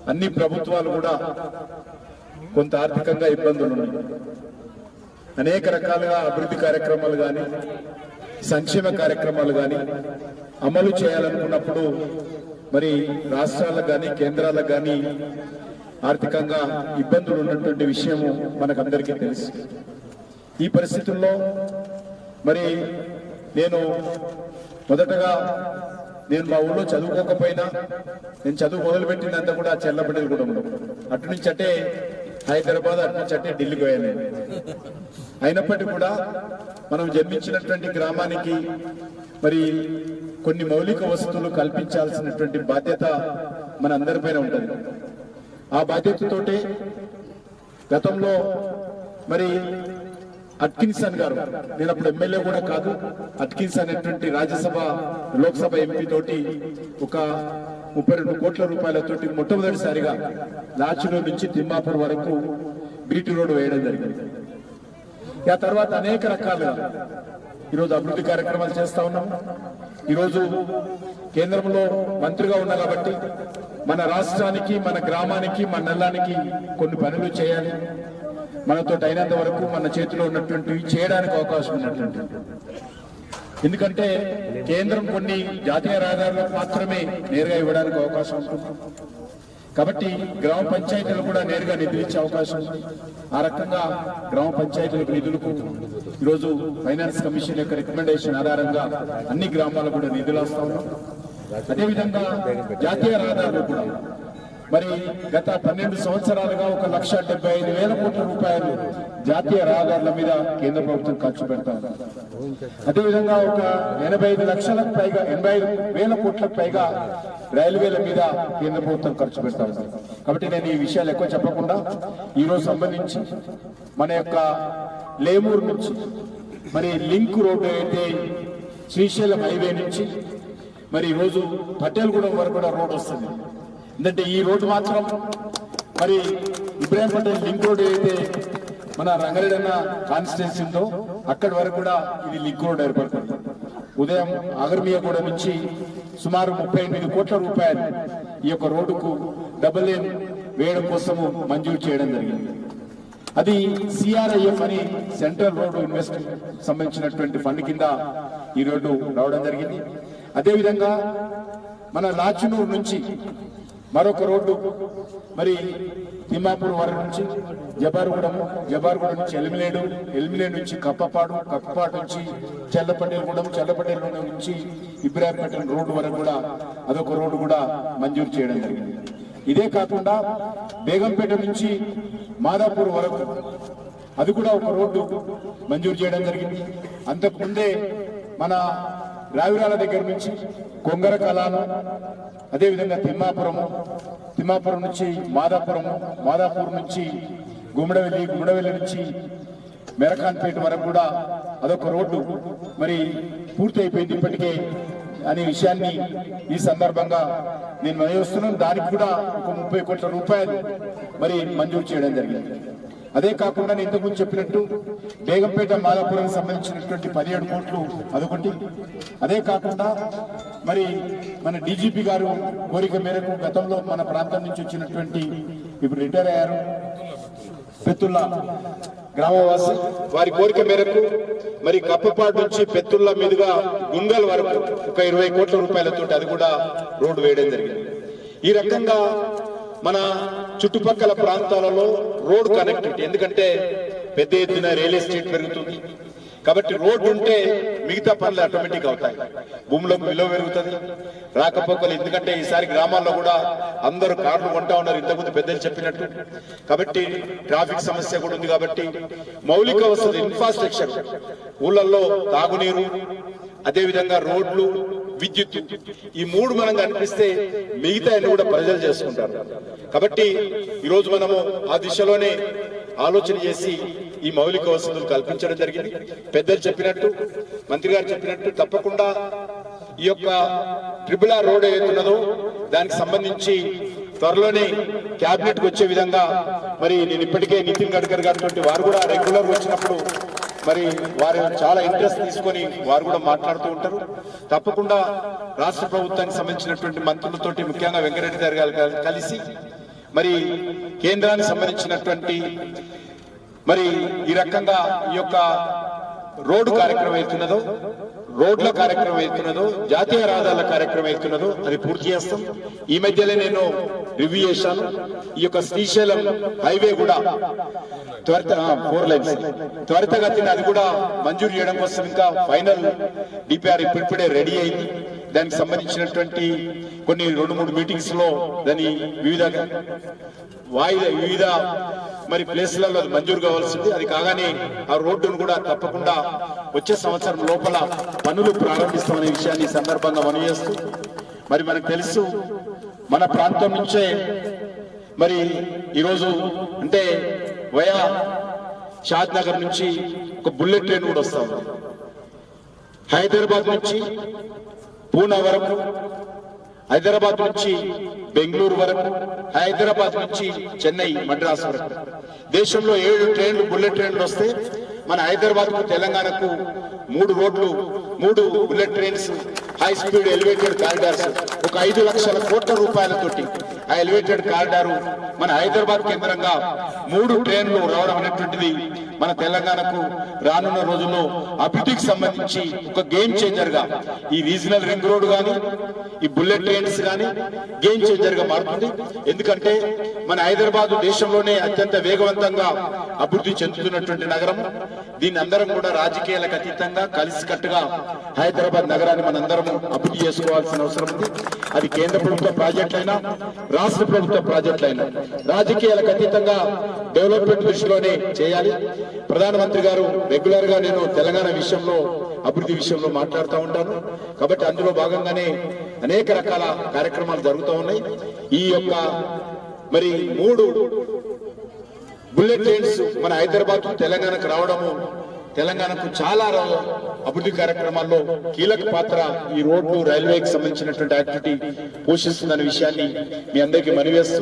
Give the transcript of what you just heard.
అన్ని ప్రభుత్వాలు కూడా కొంత ఆర్థికంగా ఇబ్బందులు ఉన్నాయి. అనేక రకాలుగా అభివృద్ధి కార్యక్రమాలు కానీ సంక్షేమ కార్యక్రమాలు కానీ అమలు చేయాలనుకున్నప్పుడు మరి రాష్ట్రాలకు కానీ కేంద్రాలకు కానీ ఆర్థికంగా ఇబ్బందులు ఉన్నటువంటి విషయము మనకందరికీ తెలుసు. ఈ పరిస్థితుల్లో మరి నేను మొదటగా మా ఊళ్ళో చదువుకోకపోయినా నేను చదువు మొదలుపెట్టినంత కూడా చెల్లబడ్డది కూడా అటు నుంచి అంటే హైదరాబాద్, అటు నుంచి అంటే ఢిల్లీకి పోయాను. అయినప్పటికీ కూడా మనం జన్మించినటువంటి గ్రామానికి మరి కొన్ని మౌలిక వసతులు కల్పించాల్సినటువంటి బాధ్యత మన అందరిపైన ఉంటుంది. ఆ బాధ్యతతోటే గతంలో మరి అట్కిన్సన్ గారు, నేను అప్పుడు ఎమ్మెల్యే కూడా కాదు, అట్కిన్సన్ అనేటువంటి రాజ్యసభ లోక్సభ ఎంపీ తోటి ఒక 32 కోట్ల రూపాయలతోటి మొట్టమొదటిసారిగా లాచిలో నుంచి తిమ్మాపూర్ వరకు బీటీ రోడ్డు వేయడం జరిగింది. ఆ తర్వాత అనేక రకాలుగా ఈరోజు అభివృద్ధి కార్యక్రమాలు చేస్తా ఉన్నాము. ఈరోజు కేంద్రంలో మంత్రిగా ఉన్నా కాబట్టి మన రాష్ట్రానికి, మన గ్రామానికి, మన నెల్లానికి కొన్ని పనులు చేయాలి. మనతో అయినంత వరకు మన చేతిలో ఉన్నటువంటివి చేయడానికి అవకాశం ఉన్నటువంటి, ఎందుకంటే కేంద్రం కొన్ని జాతీయ రహదారులకు మాత్రమే నేరుగా ఇవ్వడానికి అవకాశం ఉంటుంది. కాబట్టి గ్రామ పంచాయతీలు కూడా నేరుగా నిధులు ఇచ్చే అవకాశం ఉంది. ఆ రకంగా గ్రామ పంచాయతీలకు నిధులకు ఈరోజు ఫైనాన్స్ కమిషన్ యొక్క రికమెండేషన్ ఆధారంగా అన్ని గ్రామాలకు కూడా నిధులు వస్తా ఉన్నాం. అదేవిధంగా జాతీయ రహదారులు కూడా మరి గత 12 సంవత్సరాలుగా 1,75,000 కోట్ల రూపాయలు జాతీయ రహదారుల మీద కేంద్ర ప్రభుత్వం ఖర్చు పెడతారు. అదేవిధంగా 85 లక్షలకు పైగా 85,000 కోట్లకు పైగా రైల్వేల మీద కేంద్ర ప్రభుత్వం ఖర్చు పెడతారు. కాబట్టి నేను ఈ విషయాలు ఎక్కువ చెప్పకుండా ఈరోజు సంబంధించి మన యొక్క లేమూరు నుంచి మరి లింక్ రోడ్డు అయితే శ్రీశైలం హైవే నుంచి మరి ఈరోజు పటేల్గూడెం వరకు కూడా రోడ్ వస్తుంది. ఎందుకంటే ఈ రోడ్డు మాత్రం మరి ఇబ్రాహీం పటేల్ లింక్ రోడ్ అయితే మన రంగారెడ్డి కాన్స్టిట్యున్సీ ఉందో అక్కడి వరకు కూడా ఇది లింక్ రోడ్ ఏర్పడుతుంది. ఉదయం ఆగర్మియాగూడ నుంచి సుమారు 38 కోట్ల రూపాయలు ఈ యొక్క రోడ్డుకు డబుల్ లేన్ వేయడం కోసము మంజూరు చేయడం జరిగింది. అది సిఆర్ఐఎఫ్ అని సెంట్రల్ రోడ్ ఇన్వెస్ట్మెంట్ సంబంధించినటువంటి ఫండ్ కింద ఈ రోడ్డు రావడం జరిగింది. అదేవిధంగా మన లాచునూరు నుంచి మరొక రోడ్డు మరి తిమ్మాపూర్ వరకు నుంచి జబార్గూడెం నుంచి ఎలిమిలేడు నుంచి కప్పపాడు నుంచి చెల్లపట్టేగూడెం నుంచి ఇబ్రాహీంపట్నం రోడ్డు వరకు కూడా అదొక రోడ్డు కూడా మంజూరు చేయడం జరిగింది. ఇదే కాకుండా బేగంపేట నుంచి మాదాపూర్ వరకు అది కూడా ఒక రోడ్డు మంజూరు చేయడం జరిగింది. అంతకుముందే మన రావిరాల దగ్గర నుంచి కొంగర కలాను, అదేవిధంగా తిమ్మాపురం నుంచి మాదాపూర్ నుంచి గుమ్మడవెల్లి నుంచి మెరకాన్పేట వరకు కూడా అదొక రోడ్డు మరి పూర్తి అయిపోయింది ఇప్పటికే అనే విషయాన్ని ఈ సందర్భంగా నేను మనవిస్తున్నాను. దానికి కూడా ఒక 30 కోట్ల రూపాయలు మరి మంజూరు చేయడం జరిగింది. అదే కాకుండా నేను ఇంతకుముందు చెప్పినట్టు బేగంపేట మాదాపురానికి సంబంధించినటువంటి 17 కోట్లు అదొకటి. అదే కాకుండా మరి మన డీజీపీ గారు కోరిక మేరకు గతంలో మన ప్రాంతం నుంచి వచ్చినటువంటి ఇప్పుడు రిటైర్ అయ్యారు పెత్తుల్లా గ్రామవాసి, వారి కోరిక మేరకు మరి కప్పపాడు నుంచి పెత్తుల్లా మీదుగా గుంగల్ వరకు ఒక 20 కోట్ల రూపాయలతో అది కూడా రోడ్డు వేయడం జరిగింది. ఈ రకంగా మన చుట్టుపక్కల ప్రాంతాలలో రోడ్ కనెక్టివిటీ, ఎందుకంటే పెద్ద ఎత్తున రియల్ ఎస్టేట్ పెరుగుతుంది కాబట్టి రోడ్డు ఉంటే మిగతా పనులు ఆటోమేటిక్ అవుతాయి, భూములకు విలువ పెరుగుతుంది, రాకపోకలు. ఎందుకంటే ఈసారి గ్రామాల్లో కూడా అందరూ కార్లు కొంటా ఉన్నారు, ఇంతకుముందు పెద్దలు చెప్పినట్టు. కాబట్టి ట్రాఫిక్ సమస్య కూడా ఉంది. కాబట్టి మౌలిక వసతులు, ఇన్ఫ్రాస్ట్రక్చర్, ఊళ్ళల్లో తాగునీరు, అదేవిధంగా రోడ్లు, విద్యుత్, ఈ 3 మనం కనిపిస్తే మిగతా కూడా ప్రజలు చేసుకుంటారు. కాబట్టి ఈరోజు మనము ఆ దిశలోనే ఆలోచన చేసి ఈ మౌలిక వసతులు కల్పించడం జరిగింది. పెద్దలు చెప్పినట్టు, మంత్రి గారు చెప్పినట్టు తప్పకుండా ఈ యొక్క RRR రోడ్ ఏదైతున్నదో దానికి సంబంధించి త్వరలోనే క్యాబినెట్ కు వచ్చే విధంగా మరి నేను ఇప్పటికే నితిన్ గడ్కరీ గారితో వారు కూడా రెగ్యులర్ వచ్చినప్పుడు మరి వారు చాలా ఇంట్రెస్ట్ తీసుకొని వారు కూడా మాట్లాడుతూ ఉంటారు. తప్పకుండా రాష్ట్ర ప్రభుత్వానికి సంబంధించినటువంటి మంత్రులతోటి, ముఖ్యంగా వెంకరెడ్డి గారు కలిసి మరి కేంద్రానికి సంబంధించినటువంటి మరి ఈ రకంగా ఈ యొక్క రోడ్డు కార్యక్రమం అవుతున్నదో, రోడ్ల కార్యక్రమం అవుతున్నదో, జాతీయ రహదారుల కార్యక్రమం అవుతున్నదో అది పూర్తి చేస్తాం. ఈ మధ్యలో నేను రివ్యూ చేశాను. ఈ యొక్క శ్రీశైలం హైవే కూడా త్వరితగతిన అది కూడా మంజూరు చేయడం కోసం ఇంకా ఫైనల్ డిపిఆర్ ఇప్పుడిప్పుడే రెడీ అయింది. దానికి సంబంధించినటువంటి కొన్ని 2-3 మీటింగ్స్ లో దాని వివిధ మరి ప్లేస్లలో మంజూరు కావాల్సింది. అది కాగానే ఆ రోడ్డును కూడా తప్పకుండా వచ్చే సంవత్సరం లోపల పనులు ప్రారంభిస్తామనే విషయాన్ని ఈ సందర్భంగా మనవి చేస్తూ, మరి మనకు తెలుసు మన ప్రాంతం నుంచే మరి ఈరోజు అంటే వయా షాద్ నగర్ నుంచి ఒక బుల్లెట్ ట్రైన్ కూడా వస్తా ఉంది. హైదరాబాద్ నుంచి పూనా వరకు, హైదరాబాద్ నుంచి బెంగళూరు వరకు, హైదరాబాద్ నుంచి చెన్నై మద్రాసు వరకు దేశంలో 7 ట్రైన్లు బుల్లెట్ ట్రైన్లు వస్తే మన హైదరాబాద్ కు తెలంగాణకు 3 రోడ్లు, 3 bullet trains, high speed elevated corridors ఒక 5 లక్షల కోట్ల రూపాయలతోటి ఆ ఎలివేటెడ్ కారిడారు మన హైదరాబాద్ కేంద్రంగా 3 ట్రైన్లు రావడం అనేటువంటిది మన తెలంగాణకు రానున్న రోజుల్లో అభివృద్ధికి సంబంధించి ఒక గేమ్ చేంజర్ గా ఈ రీజనల్ రింగ్ రోడ్ గానీ ఈ బుల్లెట్ ట్రైన్స్ గానీ గేమ్ చేంజర్ గా మారుతుంది. ఎందుకంటే మన హైదరాబాద్ దేశంలోనే అత్యంత వేగవంతంగా అభివృద్ధి చెందుతున్నటువంటి నగరం. దీన్ని అందరం కూడా రాజకీయాలకు అతీతంగా కలిసికట్టుగా హైదరాబాద్ నగరాన్ని మనందరం అభివృద్ధి చేసుకోవాల్సిన అవసరం ఉంది. అది కేంద్ర ప్రభుత్వ ప్రాజెక్టులైనా రాష్ట్ర ప్రభుత్వ ప్రాజెక్టులైనా రాజకీయాలకు అతీతంగా డెవలప్మెంట్ దృష్టిలోనే చేయాలి. ప్రధానమంత్రి గారు రెగ్యులర్ గా నేను తెలంగాణ విషయంలో అభివృద్ధి విషయంలో మాట్లాడుతూ ఉంటాను. కాబట్టి అందులో భాగంగానే అనేక రకాల కార్యక్రమాలు జరుగుతూ ఉన్నాయి. ఈ యొక్క మరి 3 బుల్లెట్ ట్రైన్స్ మన హైదరాబాద్ తెలంగాణకు రావడము తెలంగాణకు చాలా అభివృద్ధి కార్యక్రమాల్లో కీలక పాత్ర ఈ రోడ్లు రైల్వేకి సంబంధించినటువంటి యాక్టివిటీ పోషిస్తుందనే విషయాన్ని మీ అందరికీ మనవి చేస్తూ